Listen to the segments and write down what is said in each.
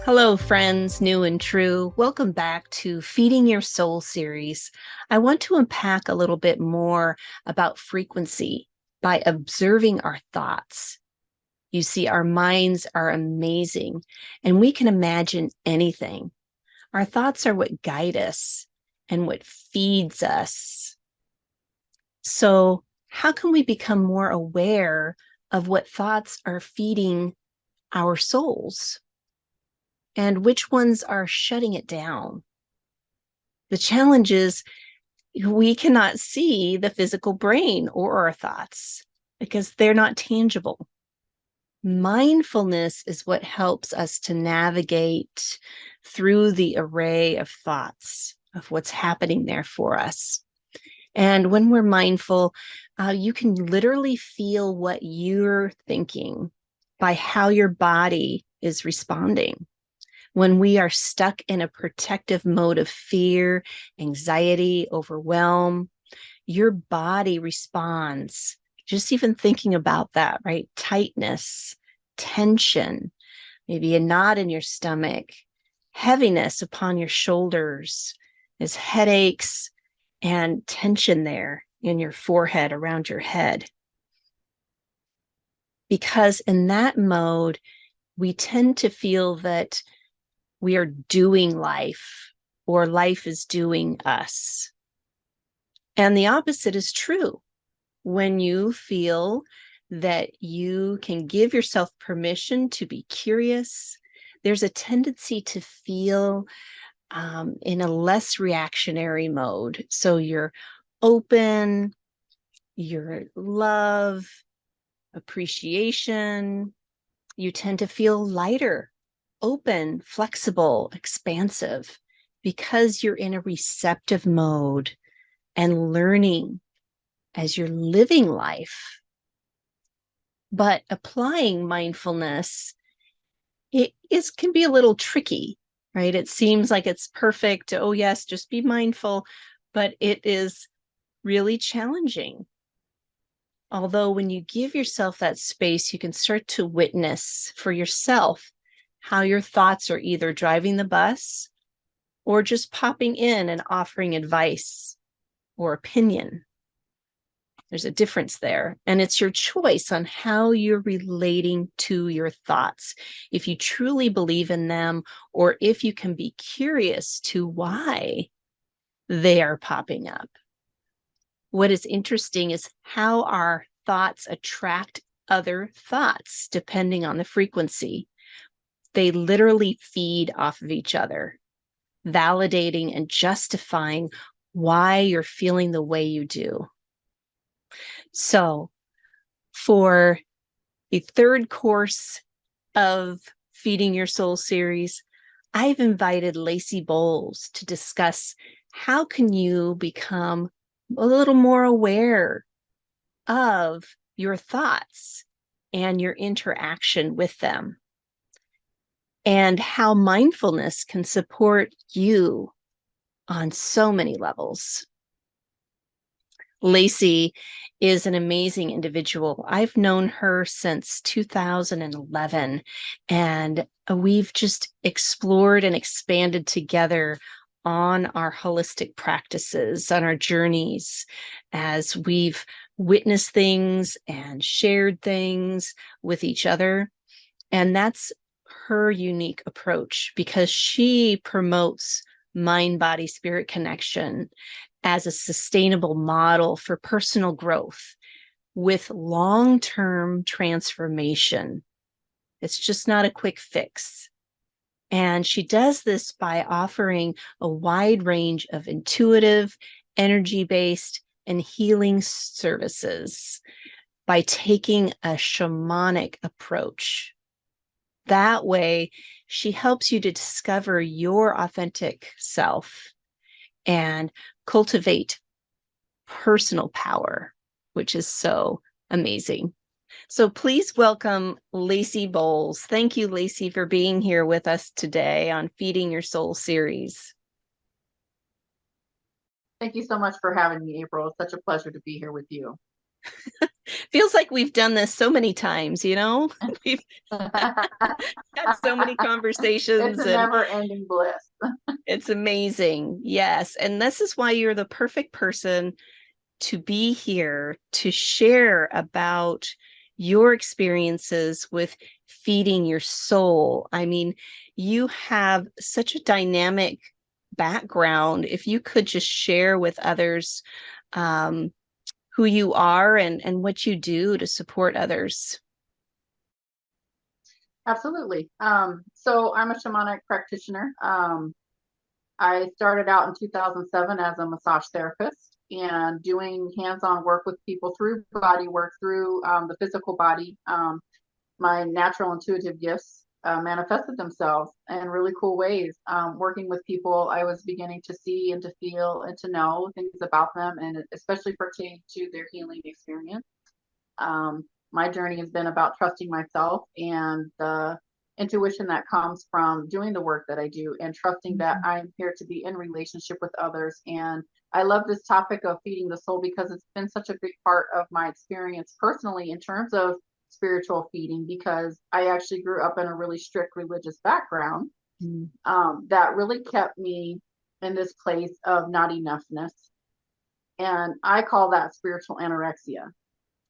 Hello, friends, new and true. Welcome back to Feeding Your Soul series. I want to unpack a little bit more about frequency by observing our thoughts. You see, our minds are amazing and we can imagine anything. Our thoughts are what guide us and what feeds us. So, how can we become more aware of what thoughts are feeding our souls? And which ones are shutting it down? The challenge is we cannot see the physical brain or our thoughts because they're not tangible. Mindfulness is what helps us to navigate through the array of thoughts of what's happening there for us. And when we're mindful, you can literally feel what you're thinking by how your body is responding. When we are stuck in a protective mode of fear, anxiety, overwhelm, your body responds. Just even thinking about that, right? Tightness, tension, maybe a knot in your stomach, heaviness upon your shoulders, there's headaches and tension there in your forehead, around your head. Because in that mode, we tend to feel that we are doing life or life is doing us. And the opposite is true. When you feel that you can give yourself permission to be curious, there's a tendency to feel in a less reactionary mode. So you're open, you're love, appreciation, you tend to feel lighter, open, flexible, expansive, because you're in a receptive mode and learning as you're living life. But applying mindfulness, can be a little tricky, right? It seems like it's perfect. Oh, yes, just be mindful. But it is really challenging. Although when you give yourself that space, you can start to witness for yourself how your thoughts are either driving the bus or just popping in and offering advice or opinion. There's a difference there. And it's your choice on how you're relating to your thoughts. If you truly believe in them, or if you can be curious to why they are popping up. What is interesting is how our thoughts attract other thoughts depending on the frequency. They literally feed off of each other, validating and justifying why you're feeling the way you do. So, for the third course of Feeding Your Soul series, I've invited Lacey Boles to discuss how can you become a little more aware of your thoughts and your interaction with them, and how mindfulness can support you on so many levels. Lacey is an amazing individual. I've known her since 2011, and we've just explored and expanded together on our holistic practices, on our journeys, as we've witnessed things and shared things with each other. And that's her unique approach because she promotes mind, body, spirit connection as a sustainable model for personal growth with long-term transformation. It's just not a quick fix. And she does this by offering a wide range of intuitive, energy-based, and healing services by taking a shamanic approach. That way, she helps you to discover your authentic self and cultivate personal power, which is so amazing. So please welcome Lacey Boles. Thank you, Lacey, for being here with us today on Feeding Your Soul series. Thank you so much for having me, April. It's such a pleasure to be here with you. Feels like we've done this so many times, you know? We've had so many It's conversations a and never ending bliss. it's amazing. Yes. And this is why you're the perfect person to be here to share about your experiences with feeding your soul. I mean, you have such a dynamic background. If you could just share with others um, who you are and what you do to support others. Absolutely. So I'm a shamanic practitioner. I started out in 2007 as a massage therapist and doing hands-on work with people through body work, through the physical body. My natural intuitive gifts manifested themselves in really cool ways. Working with people, I was beginning to see and to feel and to know things about them, and especially pertaining to their healing experience. My journey has been about trusting myself and the intuition that comes from doing the work that I do and trusting that I'm here to be in relationship with others. And I love this topic of feeding the soul because it's been such a big part of my experience personally in terms of spiritual feeding, because I actually grew up in a really strict religious background Mm. that really kept me in this place of not enoughness. And I call that spiritual anorexia.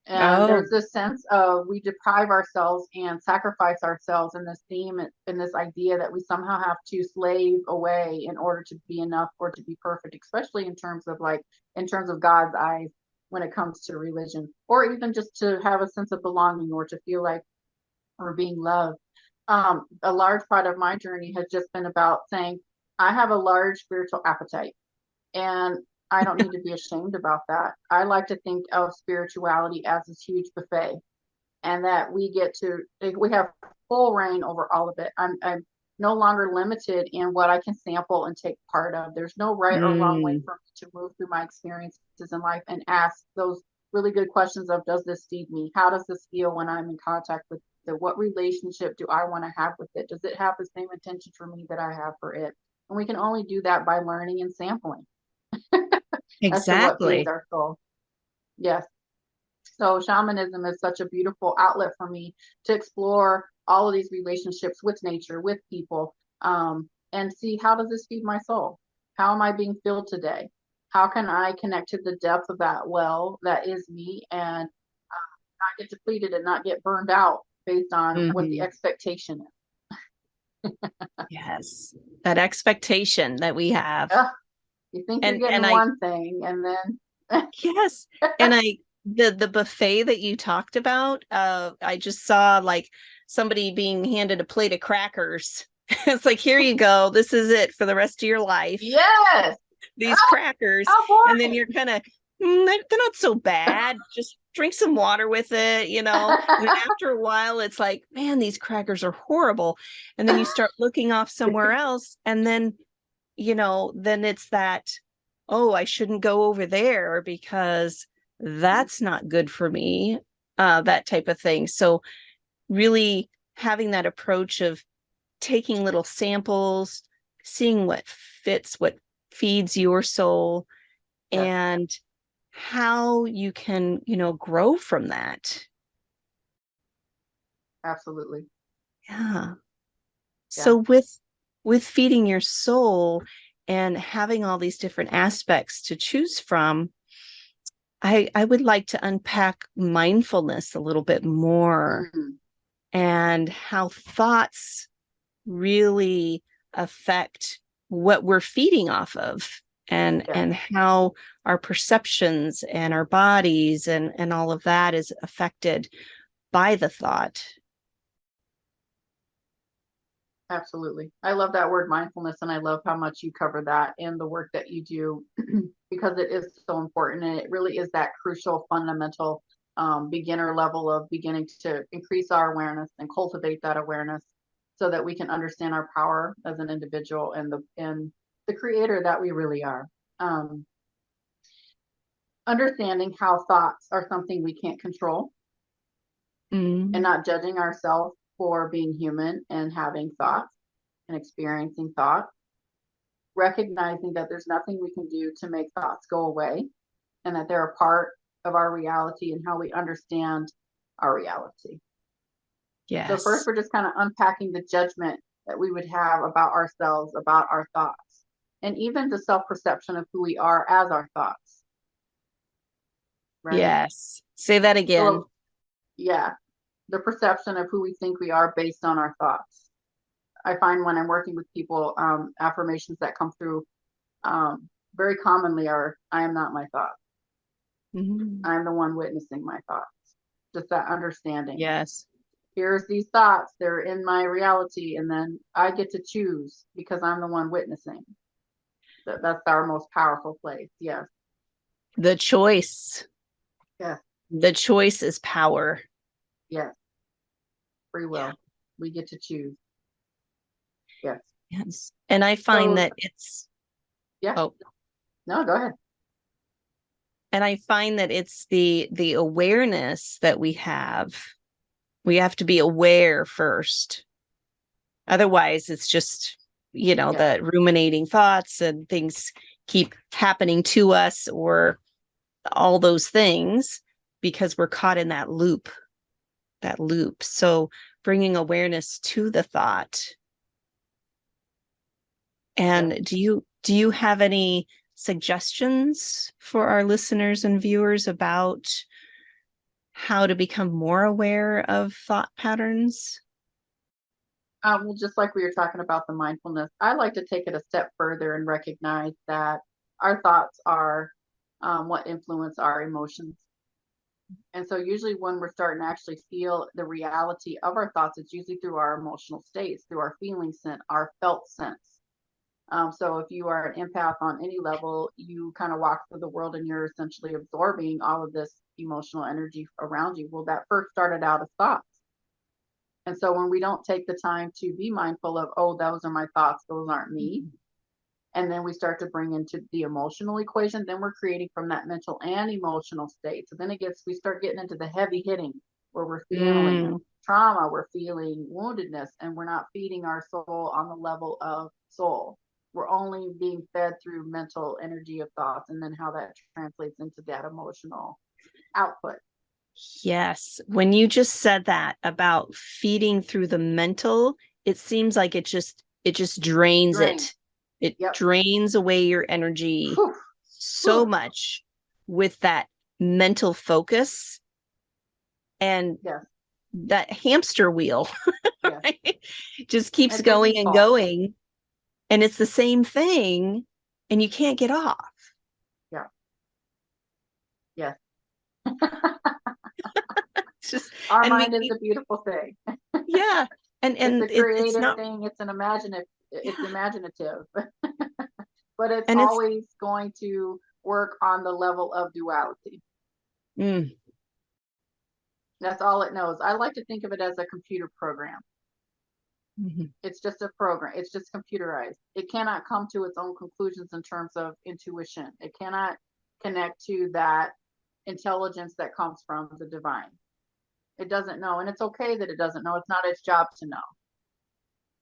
And Oh, there's this sense of we deprive ourselves and sacrifice ourselves in this theme, in this idea that we somehow have to slave away in order to be enough or to be perfect, especially in terms of God's eyes when it comes to religion, or even just to have a sense of belonging or to feel like we're being loved. A large part of my journey has just been about saying, I have a large spiritual appetite. And I don't need to be ashamed about that. I like to think of spirituality as this huge buffet, and that we have full reign over all of it. I'm no longer limited in what I can sample and take part of. There's no right or wrong way mm, for me to move through my experiences in life and ask those really good questions of, does this feed me? How does this feel when I'm in contact with it? What relationship do I want to have with it? Does it have the same intention for me that I have for it? And we can only do that by learning and sampling as to what feeds exactly. our soul. Yes. So shamanism is such a beautiful outlet for me to explore all of these relationships with nature, with people, and see, how does this feed my soul? How am I being filled today? How can I connect to the depth of that well that is me, and not get depleted and not get burned out based on what the Mhm. expectation is? Yes. That expectation that we have. Ugh, you think you're And getting I one thing, and then yes. And the buffet that you talked about, I just saw like somebody being handed a plate of crackers. It's like, here you go. This is it for the rest of your life. yes, These oh, crackers. how And then boring. you're kind of, they're not so bad. Just drink some water with it, you know. And then after a while, it's like, man, these crackers are horrible. And then you start looking off somewhere else. And then, then it's that, oh, I shouldn't go over there because that's not good for me, that type of thing. So, really having that approach of taking little samples, seeing what fits, what feeds your soul, Yes, and how you can, grow from that. absolutely. Yeah. Yeah. So with feeding your soul and having all these different aspects to choose from, I would like to unpack mindfulness a little bit more Mm, and how thoughts really affect what we're feeding off of, and yes. and how our perceptions and our bodies and all of that is affected by the thought. Absolutely. I love that word mindfulness, and I love how much you cover that in the work that you do because it is so important, and it really is that crucial, fundamental beginner level of beginning to increase our awareness and cultivate that awareness so that we can understand our power as an individual and the creator that we really are. Um, Understanding how thoughts are something we can't control, and Mm, not judging ourselves for being human and having thoughts and experiencing thoughts, recognizing that there's nothing we can do to make thoughts go away and that they're a part of our reality and how we understand our reality. Yes. So first, we're just kind of unpacking the judgment that we would have about ourselves, about our thoughts, and even the self-perception of who we are as our thoughts. Right? Yes. Say that again. So, yeah, the perception of who we think we are based on our thoughts. I find when I'm working with people, affirmations that come through very commonly are, I am not my thoughts. Mm-hmm. I'm the one witnessing my thoughts. Just that understanding. Yes. Here's these thoughts, they're in my reality, and then I get to choose because I'm the one witnessing. That's our most powerful place. Yes. The choice. Yes. The choice is power. Yes. Free will. Yeah. We get to choose. Yes. Yes. And I find that it's, yeah. Oh, no, go ahead. And I find that it's the awareness that we have. We have to be aware first. Otherwise, it's just, the ruminating thoughts and things keep happening to us, or all those things, because we're caught in that loop. So bringing awareness to the thought. And do you have any suggestions for our listeners and viewers about how to become more aware of thought patterns? Well, just like we were talking about the mindfulness, I like to take it a step further and recognize that our thoughts are what influence our emotions. And so usually when we're starting to actually feel the reality of our thoughts, it's usually through our emotional states, through our feeling sense, our felt sense. So if you are an empath on any level, you kind of walk through the world and you're essentially absorbing all of this emotional energy around you. Well, that first started out as thoughts. And so when we don't take the time to be mindful of, oh, those are my thoughts, those aren't me, and then we start to bring into the emotional equation, then we're creating from that mental and emotional state. So then we start getting into the heavy hitting where we're feeling trauma, we're feeling woundedness, and we're not feeding our soul on the level of soul. We're only being fed through mental energy of thoughts, and then how that translates into that emotional output. Yes. When you just said that about feeding through the mental, it seems like it just drains it. It drains away your energy so much with that mental focus and that hamster wheel. Right? Just keeps going and going. And it's the same thing and you can't get off. Yeah. Yes. Just, our mind is a beautiful thing. Yeah. And it's a creative thing. It's an imaginative. It's imaginative. But it's always going to work on the level of duality. That's all it knows. I like to think of it as a computer program. It's just a program. It's just computerized. It cannot come to its own conclusions in terms of intuition. It cannot connect to that intelligence that comes from the divine. It doesn't know, and it's okay that it doesn't know. It's not its job to know.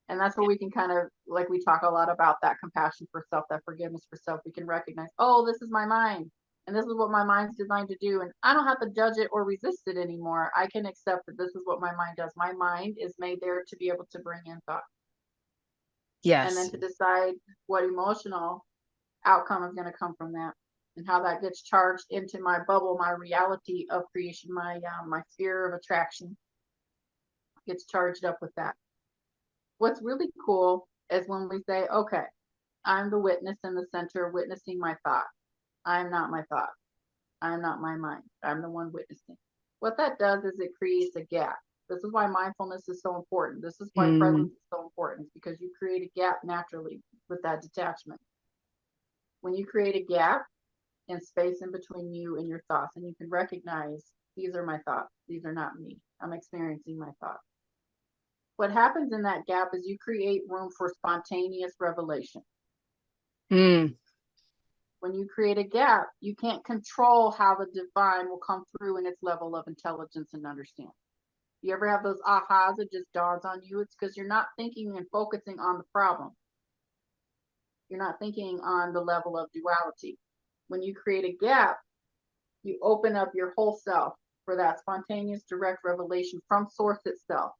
And that's where we can kind of, like we talk a lot about that compassion for self, that forgiveness for self. We can recognize, oh, this is my mind, and this is what my mind's designed to do, and I don't have to judge it or resist it anymore. I can accept that this is what my mind does. My mind is made there to be able to bring in thought. Yes. And then to decide what emotional outcome is going to come from that, and how that gets charged into my bubble, my reality of creation, my sphere of attraction gets charged up with that. What's really cool is when we say, okay, I'm the witness in the center witnessing my thought. I'm not my thought. I'm not my mind. I'm the one witnessing. What that does is it creates a gap. This is why mindfulness is so important. This is why presence is so important, because you create a gap naturally with that detachment. When you create a gap and space in between you and your thoughts, and you can recognize, these are my thoughts, these are not me, I'm experiencing my thoughts. What happens in that gap is you create room for spontaneous revelation. When you create a gap, you can't control how the divine will come through in its level of intelligence and understanding. You ever have those ahas that just dawns on you? It's because you're not thinking and focusing on the problem. You're not thinking on the level of duality. When you create a gap, You open up your whole self for that spontaneous direct revelation from source itself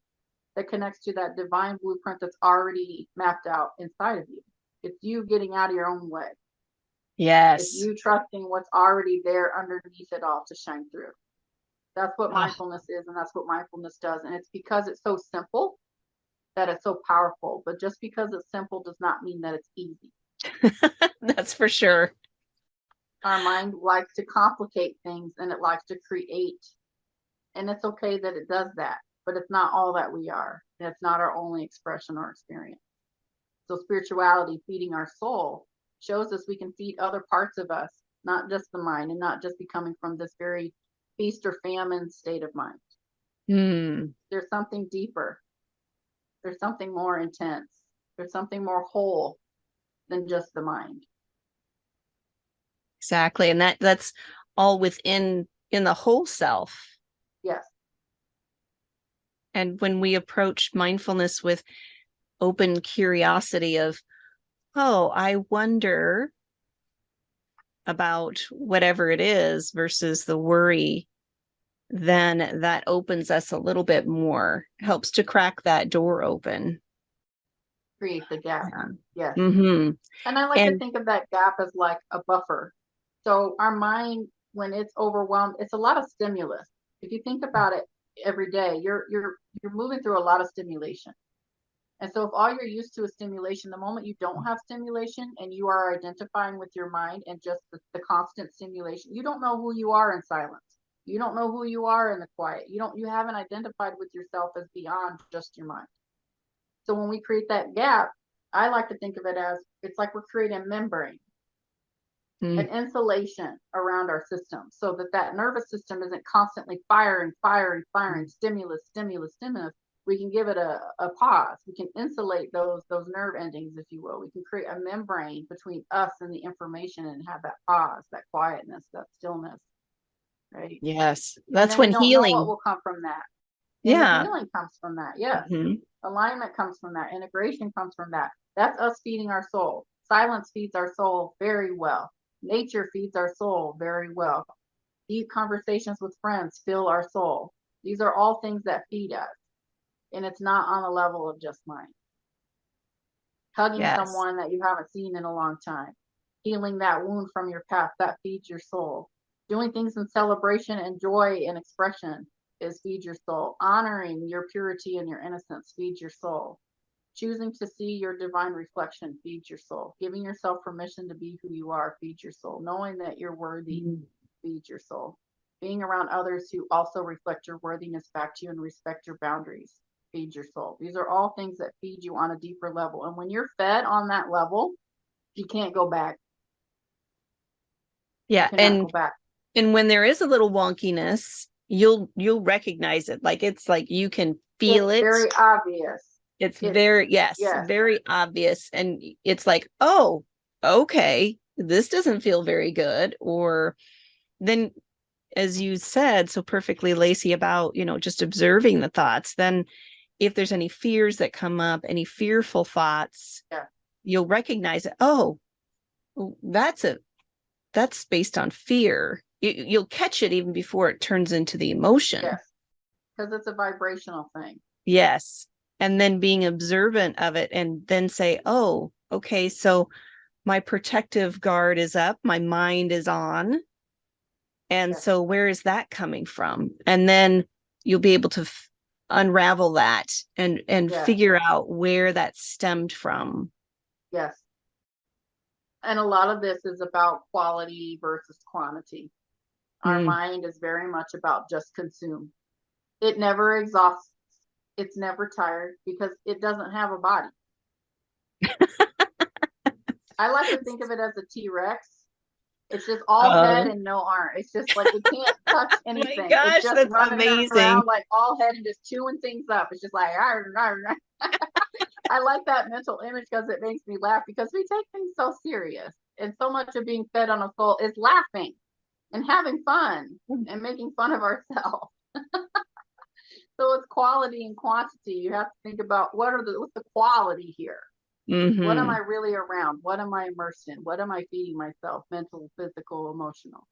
that connects to that divine blueprint that's already mapped out inside of you. It's you getting out of your own way. It's Yes. you trusting what's already there underneath it all to shine through. That's what Oh, mindfulness is, and that's what mindfulness does. And it's because it's so simple that it's so powerful. But just because it's simple does not mean that it's easy. that's for sure. Our mind likes to complicate things and it likes to create. And it's okay that it does that, but it's not all that we are. It's not our only expression or experience. So spirituality, feeding our soul, shows us we can feed other parts of us, not just the mind, and not just be coming from this very feast or famine state of mind. There's something deeper. There's something more intense. There's something more whole than just the mind. Exactly. And that's all within in the whole self. Yes. And when we approach mindfulness with open curiosity of, oh, I wonder about whatever it is versus the worry, then that opens us a little bit more, helps to crack that door open. Create the gap. Yes. Mm-hmm. And I like to think of that gap as like a buffer. So our mind, when it's overwhelmed, it's a lot of stimulus. If you think about it every day, you're moving through a lot of stimulation. And so if all you're used to is stimulation, the moment you don't have stimulation and you are identifying with your mind and just the constant stimulation, you don't know who you are in silence. You don't know who you are in the quiet. You haven't identified with yourself as beyond just your mind. So when we create that gap, I like to think of it as it's like we're creating a membrane, an insulation around our system so that nervous system isn't constantly firing, stimulus. We can give it a pause. We can insulate those nerve endings, if you will. We can create a membrane between us and the information and have that pause, that quietness, that stillness, right? Yes. That's We when don't know what healing. will come from that. And the Yeah. healing comes from that. Yes. Mm-hmm. Alignment comes from that. Integration comes from that. That's us feeding our soul. Silence feeds our soul very well. Nature feeds our soul very well. Deep conversations with friends fill our soul. These are all things that feed us. And it's not on the level of just mind. Hugging Yes. someone that you haven't seen in a long time. Healing that wound from your past, that feeds your soul. Doing things in celebration and joy and expression is feed your soul. Honoring your purity and your innocence feeds your soul. Choosing to see your divine reflection feeds your soul. Giving yourself permission to be who you are feeds your soul. Knowing that you're worthy feeds your soul. Being around others who also reflect your worthiness back to you and respect your boundaries feeds your soul. These are all things that feed you on a deeper level. And when you're fed on that level, you can't go back. Yeah. You cannot go back. And when there is a little wonkiness, you'll recognize it. Like it's like you can feel it. Very obvious. It's very, yes, very obvious. And it's like, oh, okay, this doesn't feel very good. Or then, as you said so perfectly, Lacey, about, just observing the thoughts, then if there's any fears that come up, any fearful thoughts, you'll recognize it. Oh, that's based on fear. You'll catch it even before it turns into the emotion. Yes, because it's a vibrational thing. Yes. And then being observant of it and then say, oh, okay, so my protective guard is up, my mind is on. And so where is that coming from? And then you'll be able to unravel that and figure out where that stemmed from. Yes. And a lot of this is about quality versus quantity. Our mind is very much about just consume. It never exhausts. It's never tired because it doesn't have a body. I like to think of it as a T-Rex. It's just all head and no arm. It's just like it can't touch anything. My gosh, it's just that's running amazing. around like all head and just chewing things up. It's just like arr, arr, arr. I like that mental image because it makes me laugh because we take things so serious. And so much of being fed on a soul is laughing and having fun and making fun of ourselves. So it's quality and quantity. You have to think about what's the quality here? What am I really around? What am I immersed in? What am I feeding myself? Mental, physical, emotional.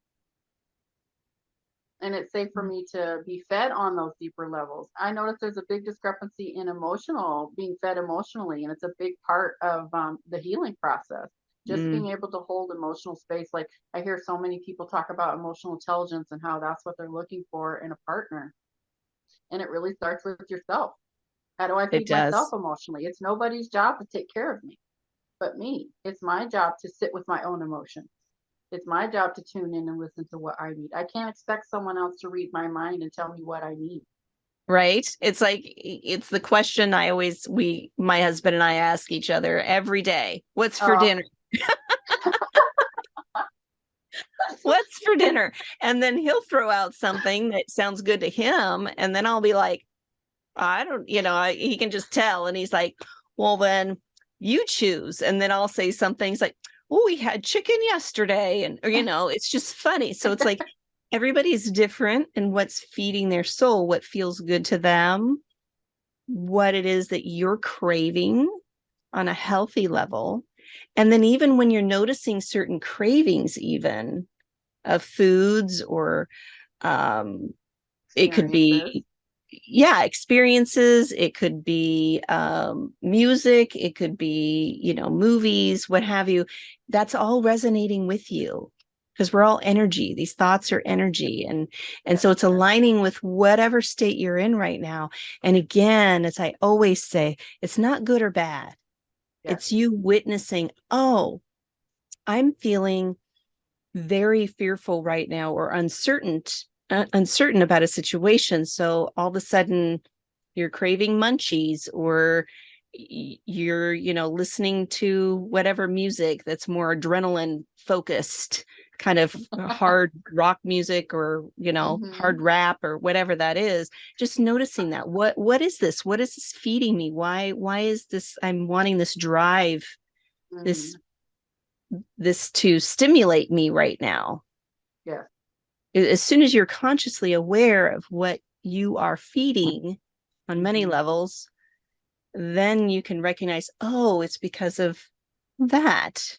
and it's safe for me to be fed on those deeper levels. I notice there's a big discrepancy in being fed emotionally, and it's a big part of the healing process. Just Mm, being able to hold emotional space. Like I hear so many people talk about emotional intelligence and how that's what they're looking for in a partner. And it really starts with yourself. How do I it feed myself does. emotionally? It's nobody's job to take care of me but me. It's my job to sit with my own emotions. It's my job to tune in and listen to what I need. I can't expect someone else to read my mind and tell me what I need. Right? It's like, it's the question my husband and I ask each other every day. What's for Oh, dinner? What's for dinner? And then he'll throw out something that sounds good to him. And then I'll be like, I don't, he can just tell. And he's like, well, then you choose. And then I'll say some things like, oh, we had chicken yesterday. And, or, it's just funny. So it's like everybody's different and what's feeding their soul, what feels good to them, what it is that you're craving on a healthy level. And then even when you're noticing certain cravings, even of foods or um, it could experiences. be, yeah, experiences, it could be music, it could be, movies, what have you. That's all resonating with you because we're all energy. These thoughts are energy, and Yes, so it's aligning with whatever state you're in right now. And again, as I always say, it's not good or bad. yes. It's you witnessing, oh, I'm feeling very fearful right now or uncertain about a situation. So all of a sudden you're craving munchies, or you're, listening to whatever music that's more adrenaline focused, kind of hard rock music, or, Mm-hmm. hard rap, or whatever that is. Just noticing that, what is this? What is this feeding me? Why is this, I'm wanting this drive, Mm-hmm. this this to stimulate me right now. Yes. As soon as you're consciously aware of what you are feeding on many Mm-hmm. levels, then you can recognize, oh, it's because of that.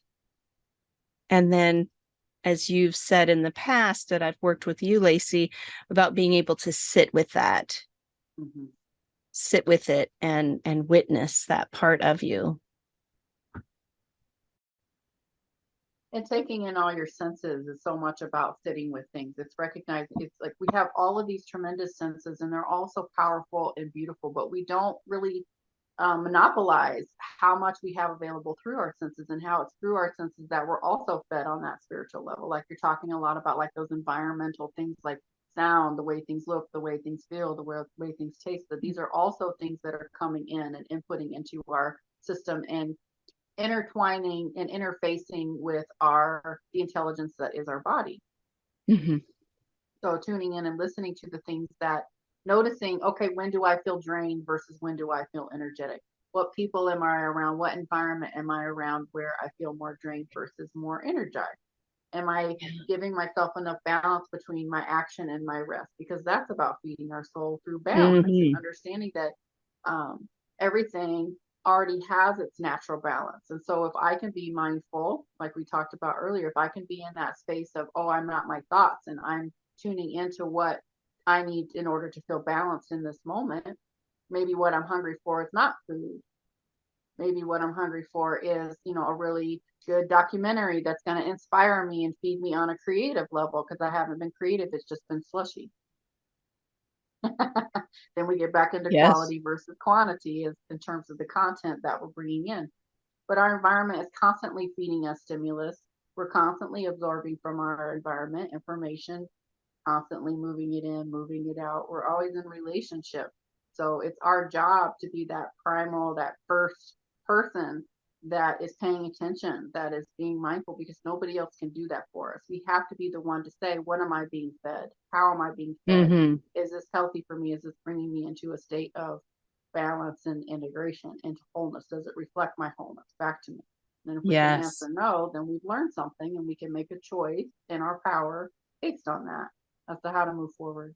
And then, as you've said in the past that I've worked with you, Lacey, about being able to sit with that, Mm-hmm. sit with it, and witness that part of you. And taking in all your senses is so much about sitting with things. It's recognizing, it's like we have all of these tremendous senses and they're all so powerful and beautiful, but we don't really monopolize how much we have available through our senses, and how it's through our senses that we're also fed on that spiritual level. Like you're talking a lot about like those environmental things like sound, the way things look, the way things feel, the way things taste. But these are also things that are coming in and inputting into our system and intertwining and interfacing with the intelligence that is our body. Mm-hmm. So tuning in and listening to the things that, noticing, okay, when do I feel drained versus when do I feel energetic? What people am I around? What environment am I around where I feel more drained versus more energized? Am I giving myself enough balance between my action and my rest? Because that's about feeding our soul through balance and Mm-hmm. understanding that everything already has its natural balance. And so if I can be mindful, like we talked about earlier, if I can be in that space of, oh, I'm not my thoughts and I'm tuning into what I need in order to feel balanced in this moment, maybe what I'm hungry for is not food. Maybe what I'm hungry for is, a really good documentary that's going to inspire me and feed me on a creative level because I haven't been creative. It's just been slushy. Then we get back into Yes. quality versus quantity in terms of the content that we're bringing in. But our environment is constantly feeding us stimulus. We're constantly absorbing from our environment information, constantly moving it in, moving it out. We're always in relationship. So it's our job to be that primal, that first person that is paying attention, that is being mindful, because nobody else can do that for us. We have to be the one to say, what am I being fed? How am I being fed? Mm-hmm. Is this healthy for me? Is this bringing me into a state of balance and integration into wholeness? Does it reflect my wholeness back to me? And if we can Yes. answer no, then we've learned something and we can make a choice in our power based on that as to how to move forward.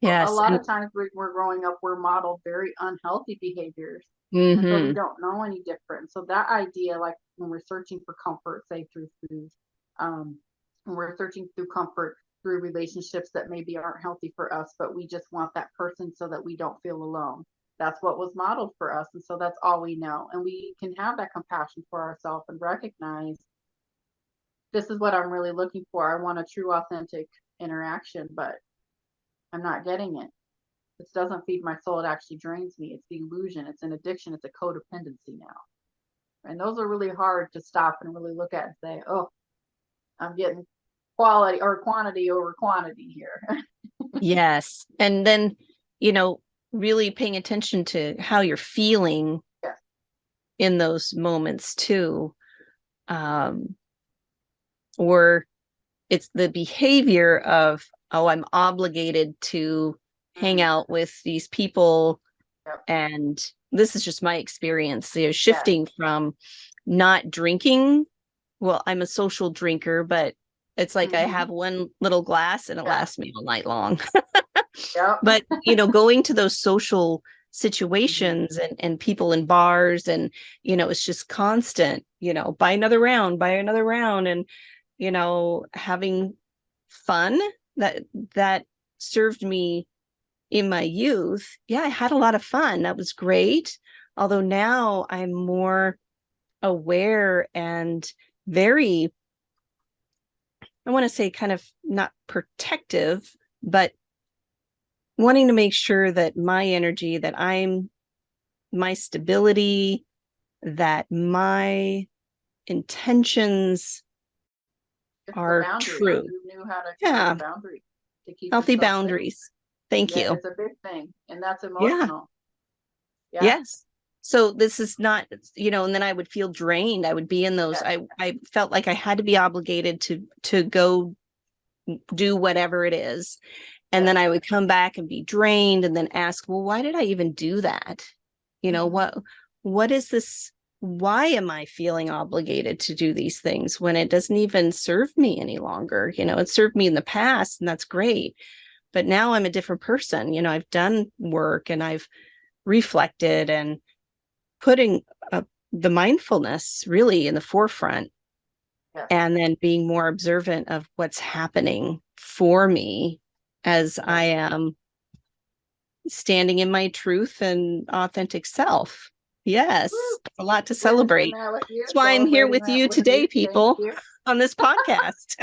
A Yes. lot And of times we're growing up, we're modeled very unhealthy behaviors. And so we mm-hmm. don't know any different. So that idea, like when we're searching for comfort, say through food, when we're searching through comfort through relationships that maybe aren't healthy for us, but we just want that person so that we don't feel alone. That's what was modeled for us. And so that's all we know. And we can have that compassion for ourselves and recognize this is what I'm really looking for. I want a true, authentic interaction, but I'm not getting it. This doesn't feed my soul. It actually drains me. It's the illusion. It's an addiction. It's a codependency now. And those are really hard to stop and really look at and say, oh, I'm getting quality or quantity over quantity here. Yes. And then, really paying attention to how you're feeling Yes. in those moments too. Or it's the behavior of, oh, I'm obligated to hang out with these people. Yep. And this is just my experience, Yes. shifting from not drinking. Well, I'm a social drinker, but it's like I have one little glass and it lasts me all night long. Yep. But, going to those social situations and people in bars and, it's just constant, buy another round. And, having fun that served me in my youth. Yeah, I had a lot of fun. That was great. Although now I'm more aware and very, I want to say kind of not protective, but wanting to make sure that my energy, that my stability, that my intentions are true. You knew how to Yeah. boundaries to keep Healthy yourself boundaries. safe. Thank you. It's a big thing. And that's Yeah. emotional. Yeah. Yes. So this is not, and then I would feel drained. I would be in those, I felt like I had to be obligated to go do whatever it is. And then I would come back and be drained and then ask, well, why did I even do that? What is this? Why am I feeling obligated to do these things when it doesn't even serve me any longer? It served me in the past and that's great. But now I'm a different person. I've done work and I've reflected and putting the mindfulness really in the forefront. Yes. And then being more observant of what's happening for me as I am standing in my truth and authentic self. Yes, a lot to celebrate. That's why I'm here with you today, people, on this podcast.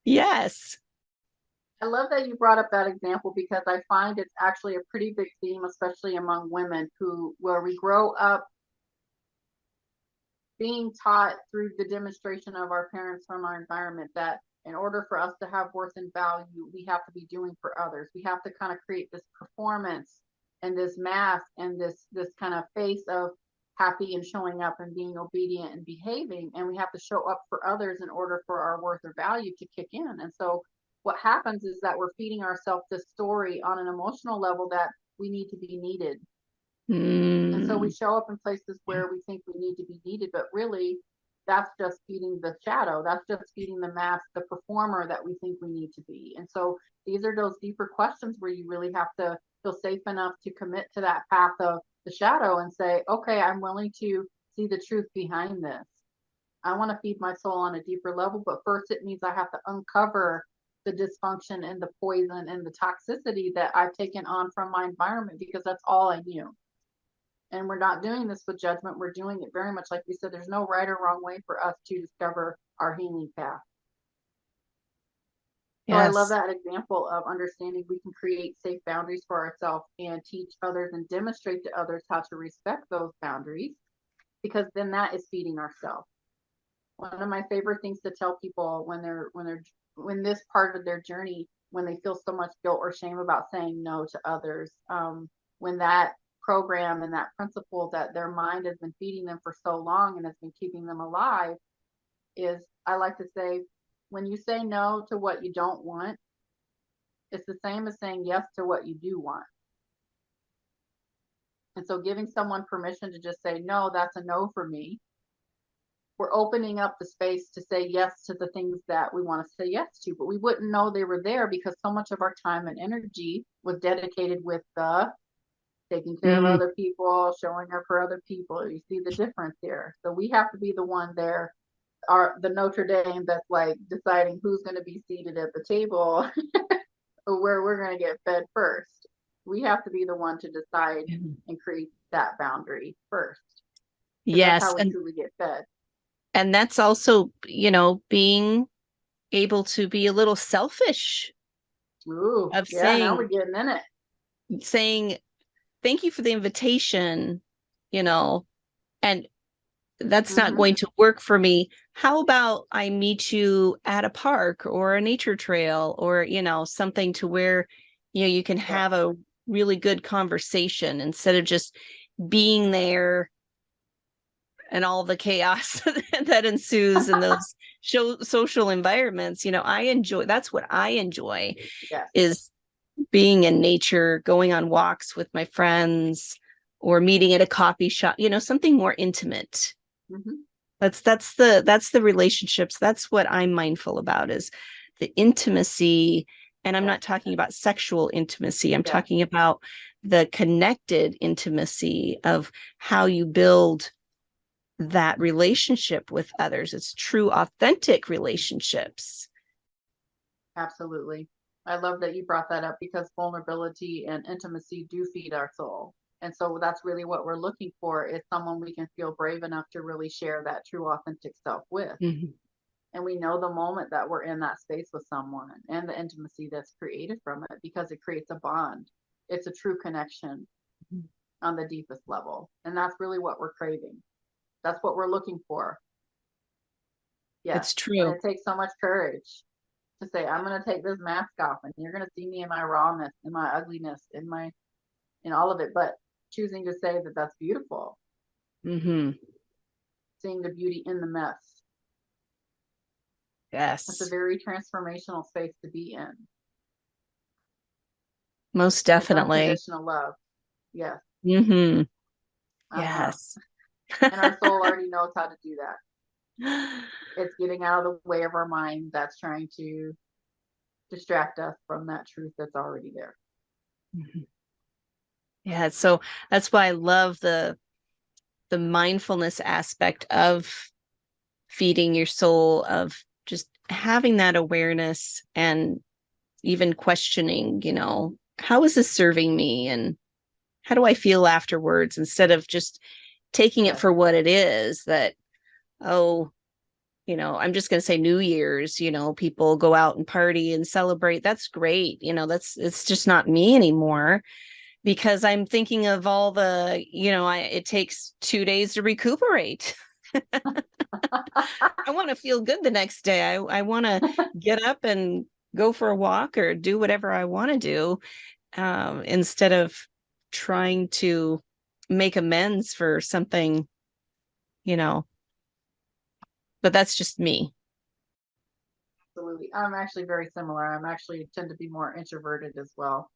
Yes. I love that you brought up that example because I find it's actually a pretty big theme, especially among women where we grow up being taught through the demonstration of our parents from our environment that in order for us to have worth and value, we have to be doing for others. We have to kind of create this performance and this mask and this kind of face of happy and showing up and being obedient and behaving. And we have to show up for others in order for our worth or value to kick in. And so what happens is that we're feeding ourselves this story on an emotional level that we need to be needed. And so we show up in places where we think we need to be needed, but really that's just feeding the shadow. That's just feeding the mask, the performer that we think we need to be. And so these are those deeper questions where you really have to feel safe enough to commit to that path of the shadow and say, okay, I'm willing to see the truth behind this. I want to feed my soul on a deeper level, but first it means I have to uncover the dysfunction and the poison and the toxicity that I've taken on from my environment because that's all I knew. And we're not doing this with judgment. We're doing it very much like we said, there's no right or wrong way for us to discover our healing path. So I love that example of understanding we can create safe boundaries for ourselves and teach others and demonstrate to others how to respect those boundaries, because then that is feeding ourselves. One of my favorite things to tell people when this part of their journey, when they feel so much guilt or shame about saying no to others, when that program and that principle that their mind has been feeding them for so long and has been keeping them alive is, I like to say, when you say no to what you don't want, it's the same as saying yes to what you do want. And so giving someone permission to just say, no, that's a no for me. We're opening up the space to say yes to the things that we want to say yes to, but we wouldn't know they were there because so much of our time and energy was dedicated with the taking care of other people, showing up for other people. You see the difference there. So we have to be the one there the Notre Dame that's like deciding who's going to be seated at the table or where we're going to get fed first. We have to be the one to decide and create that boundary first, because that's Yes. how we truly get fed. And that's also, being able to be a little selfish Ooh, of yeah, now we're getting in it. saying, thank you for the invitation, and that's not going to work for me. How about I meet you at a park or a nature trail or, something to where, you can have a really good conversation instead of just being there and all the chaos that ensues in those social environments. That's what I enjoy Yes. is being in nature, going on walks with my friends or meeting at a coffee shop, something more intimate. That's the relationships. That's what I'm mindful about is the intimacy. And I'm not talking about sexual intimacy. I'm talking about the connected intimacy of how you build that relationship with others. It's true, authentic relationships. Absolutely. I love that you brought that up, because vulnerability and intimacy do feed our soul. And so that's really what we're looking for, is someone we can feel brave enough to really share that true, authentic self with. And we know the moment that we're in that space with someone and the intimacy that's created from it, because it creates a bond. It's a true connection on the deepest level. And that's really what we're craving. That's what we're looking for. Yeah. It's And true. it takes so much courage to say, I'm going to take this mask off and you're going to see me in my rawness, in my ugliness, in all of it. But choosing to say that that's beautiful. Seeing the beauty in the mess. Yes. It's a very transformational space to be in. Most definitely. It's unconditional love. Yes. Yes. And our soul already knows how to do that. It's getting out of the way of our mind that's trying to distract us from that truth that's already there. Yeah, so that's why I love the mindfulness aspect of feeding your soul, of just having that awareness and even questioning, how is this serving me and how do I feel afterwards, instead of just taking it for what it is, that, I'm just going to say New Year's, people go out and party and celebrate. That's great. It's just not me anymore, because I'm thinking of all the, it takes 2 days to recuperate. I want to feel good the next day. I want to get up and go for a walk or do whatever I want to do, instead of trying to make amends for something, but that's just me. Absolutely. I'm actually very similar. I'm actually tend to be more introverted as well.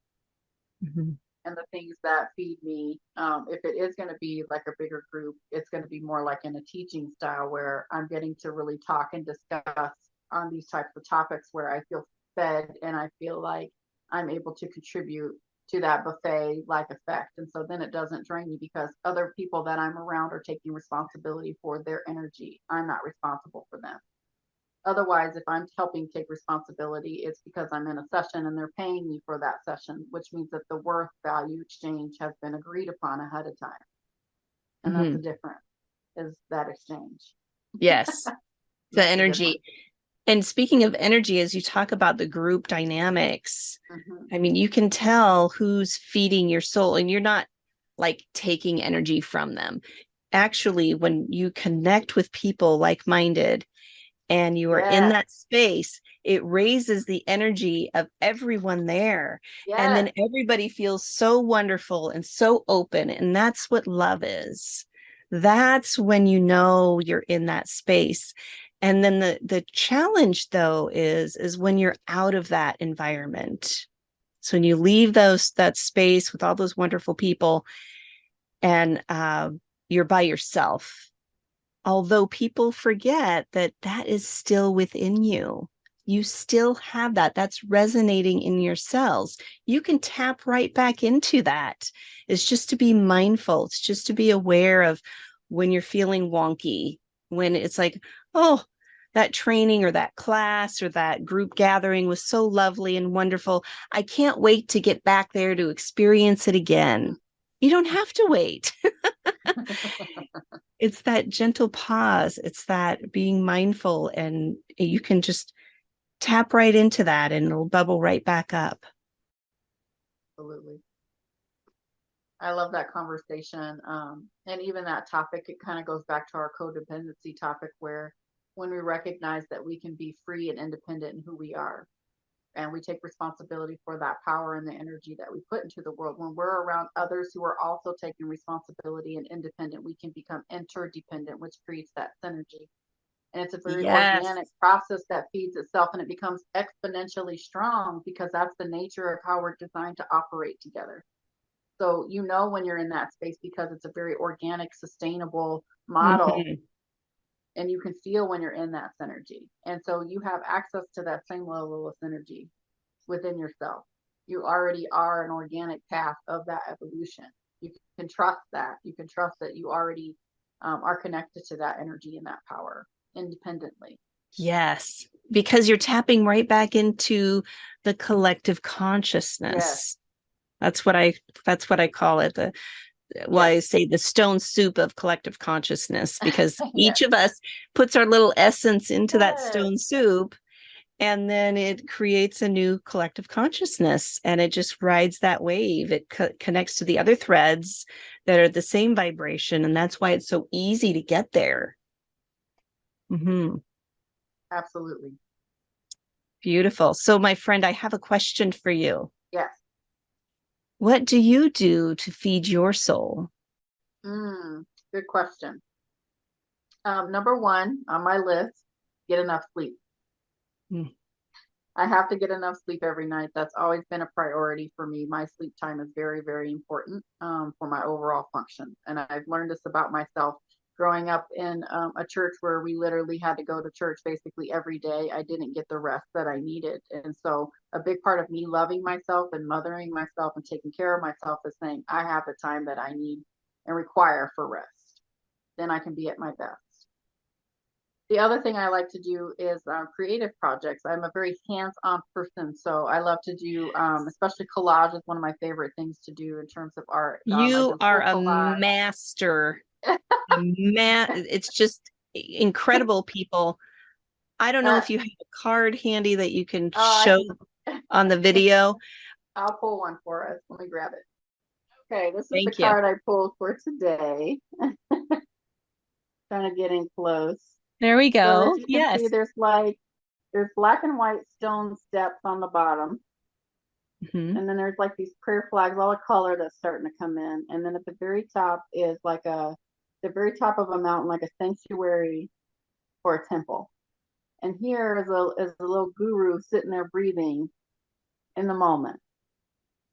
And the things that feed me, if it is going to be like a bigger group, it's going to be more like in a teaching style where I'm getting to really talk and discuss on these types of topics, where I feel fed and I feel like I'm able to contribute to that buffet like effect. And so then it doesn't drain me, because other people that I'm around are taking responsibility for their energy. I'm not responsible for them. Otherwise, if I'm helping take responsibility, it's because I'm in a session and they're paying me for that session, which means that the worth value exchange has been agreed upon ahead of time. And that's the difference, is that exchange. Yes. The energy. And speaking of energy, as you talk about the group dynamics, I mean, you can tell who's feeding your soul, and you're not like taking energy from them. Actually, when you connect with people like-minded and you are in that space, it raises the energy of everyone there. And then everybody feels so wonderful and so open. And that's what love is. That's when you're in that space. And then the challenge, though, is when you're out of that environment. So when you leave that space with all those wonderful people, and you're by yourself, although people forget that that is still within you. You still have that. That's resonating in your cells. You can tap right back into that. It's just to be mindful. It's just to be aware of when you're feeling wonky, when it's like, oh, that training or that class or that group gathering was so lovely and wonderful. I can't wait to get back there to experience it again. You don't have to wait. It's that gentle pause. It's that being mindful, and you can just tap right into that and it'll bubble right back up. Absolutely. I love that conversation. And even that topic, it kind of goes back to our codependency topic, where when we recognize that we can be free and independent in who we are, and we take responsibility for that power and the energy that we put into the world, when we're around others who are also taking responsibility and independent, we can become interdependent, which creates that synergy. And it's a very Yes. organic process that feeds itself, and it becomes exponentially strong because that's the nature of how we're designed to operate together. So you know when you're in that space because it's a very organic, sustainable model, Mhm. and you can feel when you're in that synergy. And so you have access to that same level of synergy within yourself. You already are an organic path of that evolution. You can trust that. You can trust that you already are connected to that energy and that power independently. Yes, because you're tapping right back into the collective Yes, consciousness. That's what I call it. yes, I say the stone soup of collective consciousness, because yes, each of us puts our little essence into that yes. stone soup, and then it creates a new collective consciousness, and it just rides that wave. It connects to the other threads that are the same vibration, and that's why it's so easy to get there. Hmm. Absolutely. Beautiful. So, my friend, I have a question for you. Yes. What do you do to feed your soul? Good question. Number one on my list, get enough sleep. Mm. I have to get enough sleep every night. That's always been a priority for me. My sleep time is very, very important for my overall function. And I've learned this about myself growing up in a church where we literally had to go to church basically every day. I didn't get the rest that I needed. And so a big part of me loving myself and mothering myself and taking care of myself is saying, I have the time that I need and require for rest. Then I can be at my best. The other thing I like to do is creative projects. I'm a very hands-on person, so I love to do, especially collage is one of my favorite things to do in terms of art. I've You done are full a collage. master. It's just incredible, people. I don't know uh, if you have a card handy that you can oh, show on the video. I'll pull one for us. Let me grab it. Okay, this is the Thank you. card I pulled for today. Kind of getting close. There we So as go. you can see, Yes. there's black and white stone steps on the bottom. Hmm. And then there's like these prayer flags, all the color that's starting to come in. And then at the very top is like the very top of a mountain, like a sanctuary for a temple. And here is a little guru sitting there breathing in the moment.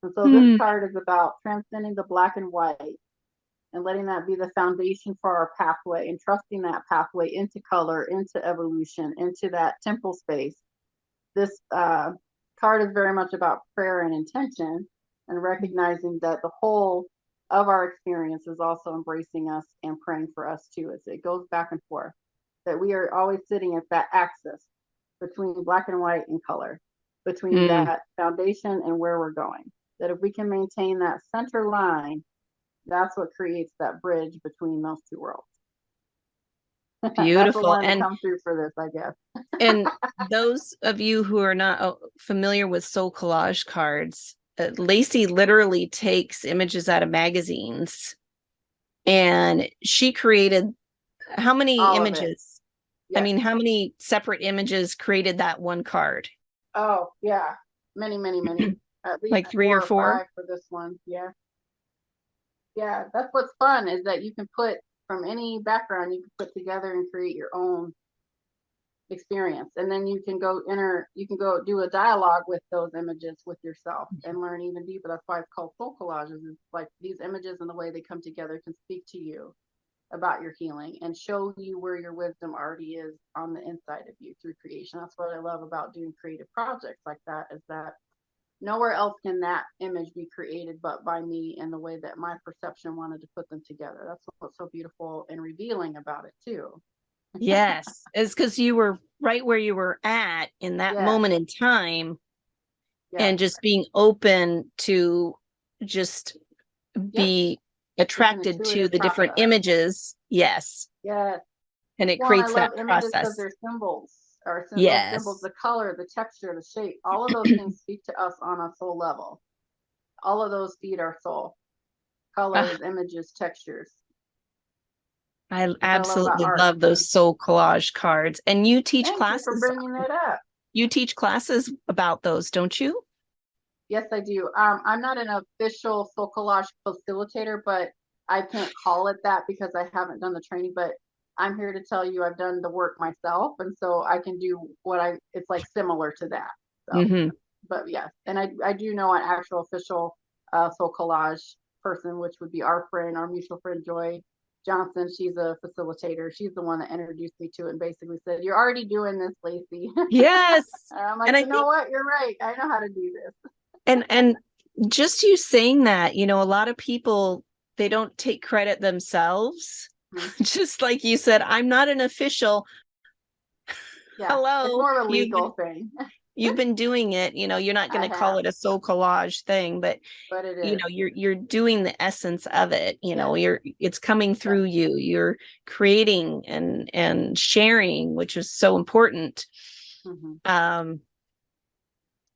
And so this Hmm. card is about transcending the black and white and letting that be the foundation for our pathway and trusting that pathway into color, into evolution, into that temple space. This card is very much about prayer and intention and recognizing that the whole of our experience is also embracing us and praying for us too, as it goes back and forth. That we are always sitting at that axis between black and white and color, between Hmm. that foundation and where we're going. That if we can maintain that center line, that's what creates that bridge between those two worlds. That's what Beautiful. wanted to come through for this, I guess. And those of you who are not familiar with soul collage cards, Lacey literally takes images out of magazines, and she created how many All of it. images? I Yes. mean, how many separate images created that one card? Oh, yeah. Many, many, many. At least Like three four or or four? five for this one. Yeah. Yeah. That's what's fun is that you can put from any background, you can put together and create your own experience. And then you can go do a dialogue with those images with yourself and learn even deeper. That's why it's called soul collages. It's like these images and the way they come together can speak to you about your healing and show you where your wisdom already is on the inside of you through creation. That's what I love about doing creative projects like that, is that nowhere else can that image be created but by me and the way that my perception wanted to put them together. That's what's so beautiful and revealing about it too. Yes. It's because you were right where you were at in that Yes, moment in time, yes, and just being open to just yep. be It's an attracted to intuitive the different process. images. Yes. Yes. And it Well, and I creates that love images because process. they're symbols, or those symbols, Yes. the color, the texture, the shape, all of those things speak to us on a soul level. All of those feed our soul. Ah, Colors, images, textures. I That's what I love about absolutely art. love those soul collage cards. And Thank you for bringing that up. you teach classes about those, don't you? Yes, I do. I'm not an official soul collage facilitator, but I can't call it that because I haven't done the training. But I'm here to tell you I've done the work myself, and so I can do it's like similar to that. So, Mm-hmm. but yes, and I do know an actual official soul collage person, which would be our friend, our mutual friend Joy Johnson. She's a facilitator. She's the one that introduced me to it and basically said, "You're already doing this, Lacey." Yes. I'm like, And I you know think what? You're right. I know how to do this. and just you saying that, a lot of people, they don't take credit themselves. Mhm. Just like you said, I'm not an official. Yeah, it's Hello, more of a legal thing, you've been doing it. You're not going I to call have, it a soul collage thing, but but it is. you're doing the essence of it. Yes, It's coming yes, through you. You're creating and sharing, which is so important. hmm, um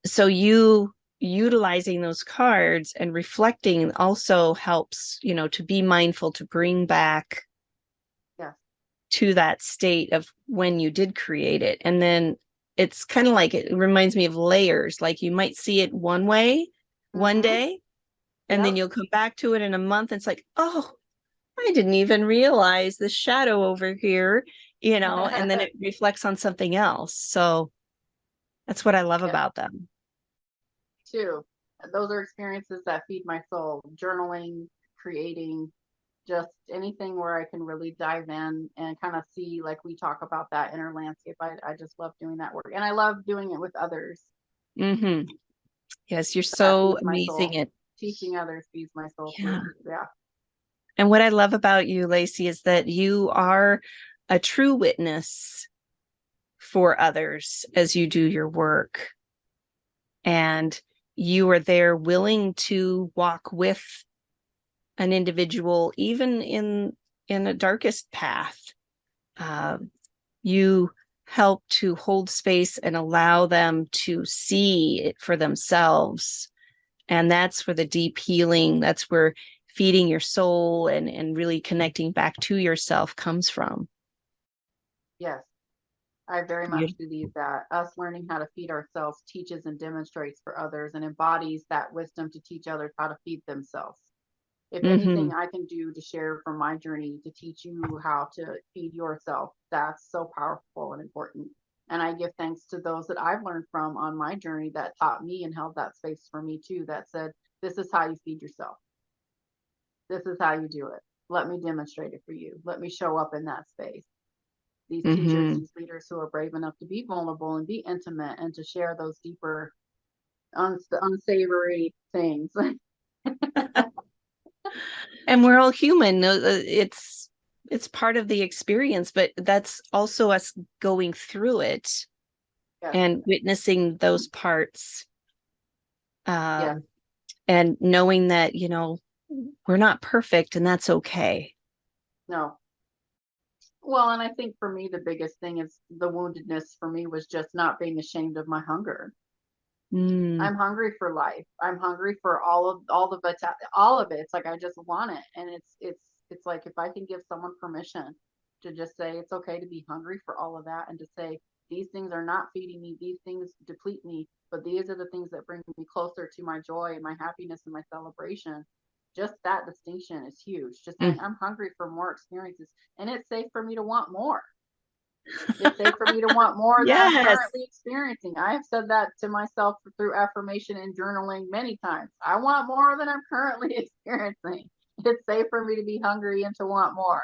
so you utilizing those cards and reflecting also helps, to be mindful, to bring back yes, to that state of when you did create it. And then it's kind of like, it reminds me of layers. Like you might see it one way one mm-hmm, day, and then yep, you'll come back to it in a month. And it's like, oh, I didn't even realize the shadow over here, and then it reflects on something else. So that's what I love yes, about them. too. Those are experiences that feed my soul. Journaling, creating, just anything where I can really dive in and kind of see, like we talk about that inner landscape. I just love doing that work, and I love doing it with others. Hmm. Yes, you're That so feeds my amazing soul. at. Teaching others feeds my soul Yeah. too. Yeah. And what I love about you, Lacey, is that you are a true witness for others as you do your work. And you are there willing to walk with an individual, even in a darkest path. Um, you help to hold space and allow them to see it for themselves. And that's where the deep healing, that's where feeding your soul and really connecting back to yourself comes from. Yes. I very much Beautiful. believe that us learning how to feed ourselves teaches and demonstrates for others and embodies that wisdom to teach others how to feed themselves. If Hmm. anything I can do to share from my journey to teach you how to feed yourself, that's so powerful and important. And I give thanks to those that I've learned from on my journey that taught me and held that space for me too, that said, this is how you feed yourself. This is how you do it. Let me demonstrate it for you. Let me show up in that space. These teachers, Hmm. these leaders who are brave enough to be vulnerable and be intimate and to share those deeper, unsavory things. And we're all human. It's part of the experience, but that's also us going through it Yes, and witnessing those parts, yes, um, and knowing that, we're not perfect, and that's okay. no. Well, and I think for me, the biggest thing is the woundedness for me was just not being ashamed of my hunger. Mm, I'm hungry for life. I'm hungry for all of it. It's like I just want it, and it's like if I can give someone permission to just say it's okay to be hungry for all of that, and to say these things are not feeding me, these things deplete me, but these are the things that bring me closer to my joy and my happiness and my celebration. Just that distinction is huge. Just saying mm. I'm hungry for more experiences, and it's safe for me to want more. It's safe for me to want more than I'm Yes. currently experiencing. I have said that to myself through affirmation and journaling many times. I want more than I'm currently experiencing. It's safe for me to be hungry and to want more.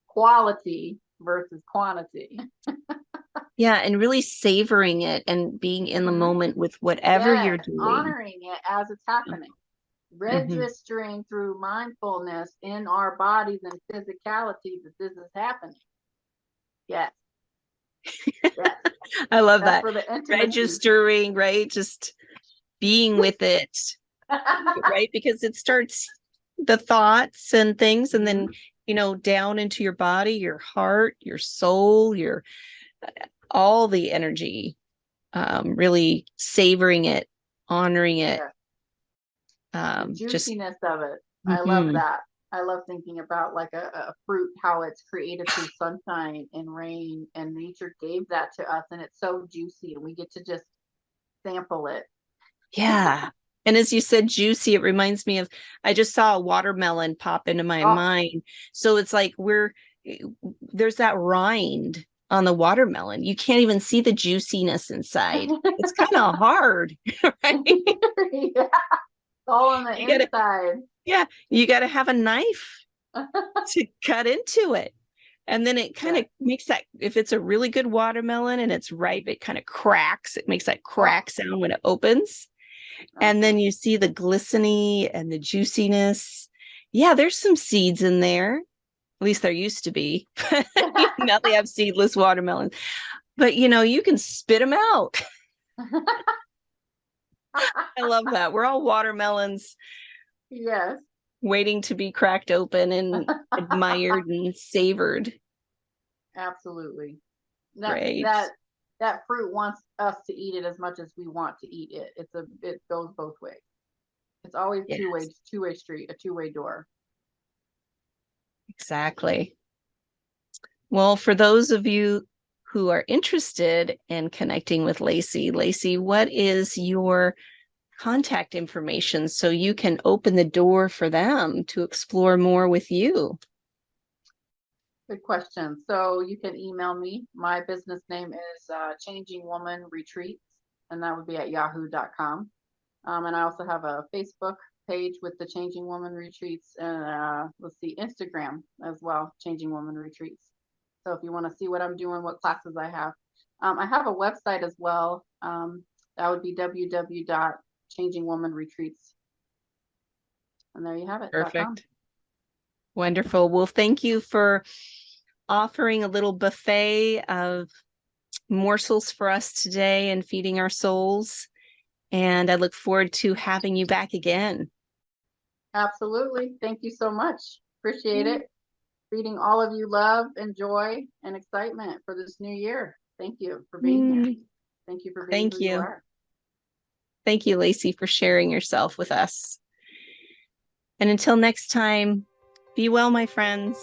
Quality versus quantity. Yeah, and really savoring it and being in the Mm-hmm. moment with whatever you're Yes, doing. honoring it as it's happening, Hmm. registering through mindfulness in our bodies and physicality that this is happening. Yes. Yes. I love That's that. for the intimacy. Registering, right? Just being with it, right? Because it starts the thoughts and things, and then, down into your body, your heart, your soul, your all the energy, really savoring it, honoring it. The Just juiciness of it. I love mhm. that. I love thinking about like a fruit, how it's created through sunshine and rain, and nature gave that to us, and it's so juicy, and we get to just sample it. Yeah. And as you said, juicy, it reminds me of, I just saw a watermelon pop into my Oh, mind. So it's like there's that rind on the watermelon. You can't even see the juiciness inside. It's kind of hard, right? yeah, all on the You gotta, inside. yeah, you gotta have a knife to cut into it. And then it kind Yeah. of makes that, if it's a really good watermelon and it's ripe, it kind of cracks. It makes that Oh, crack sound when it opens. And then you see the glistening and the juiciness. Yeah, there's some seeds in there. At least there used to be. Now they have seedless watermelons. But you can spit them out. I love that. We're all watermelons yes. waiting to be cracked open and admired and savored. Absolutely. That Right. that that fruit wants us to eat it as much as we want to eat it. It goes both ways. It's always Yes, two-way street, a two-way door. exactly. Well, for those of you who are interested in connecting with Lacey, what is your contact information so you can open the door for them to explore more with you? Good question. So you can email me. My business name is Changing Woman Retreats, and that would be at yahoo.com. And I also have a Facebook page with the Changing Woman Retreats, and let's see, Instagram as well, Changing Woman Retreats. So if you want to see what I'm doing, what classes I have a website as well. That would be www.changingwomanretreats. And there you have it.com. Perfect. Wonderful. Well, thank you for offering a little buffet of morsels for us today and feeding our souls. And I look forward to having you back again. Absolutely. Thank you so much. Appreciate it. Feeding all of you love and joy and excitement for this new year. Thank you for being here. Thank you for being who Thank you you. are. Thank you, Lacey, for sharing yourself with us. And until next time, be well, my friends.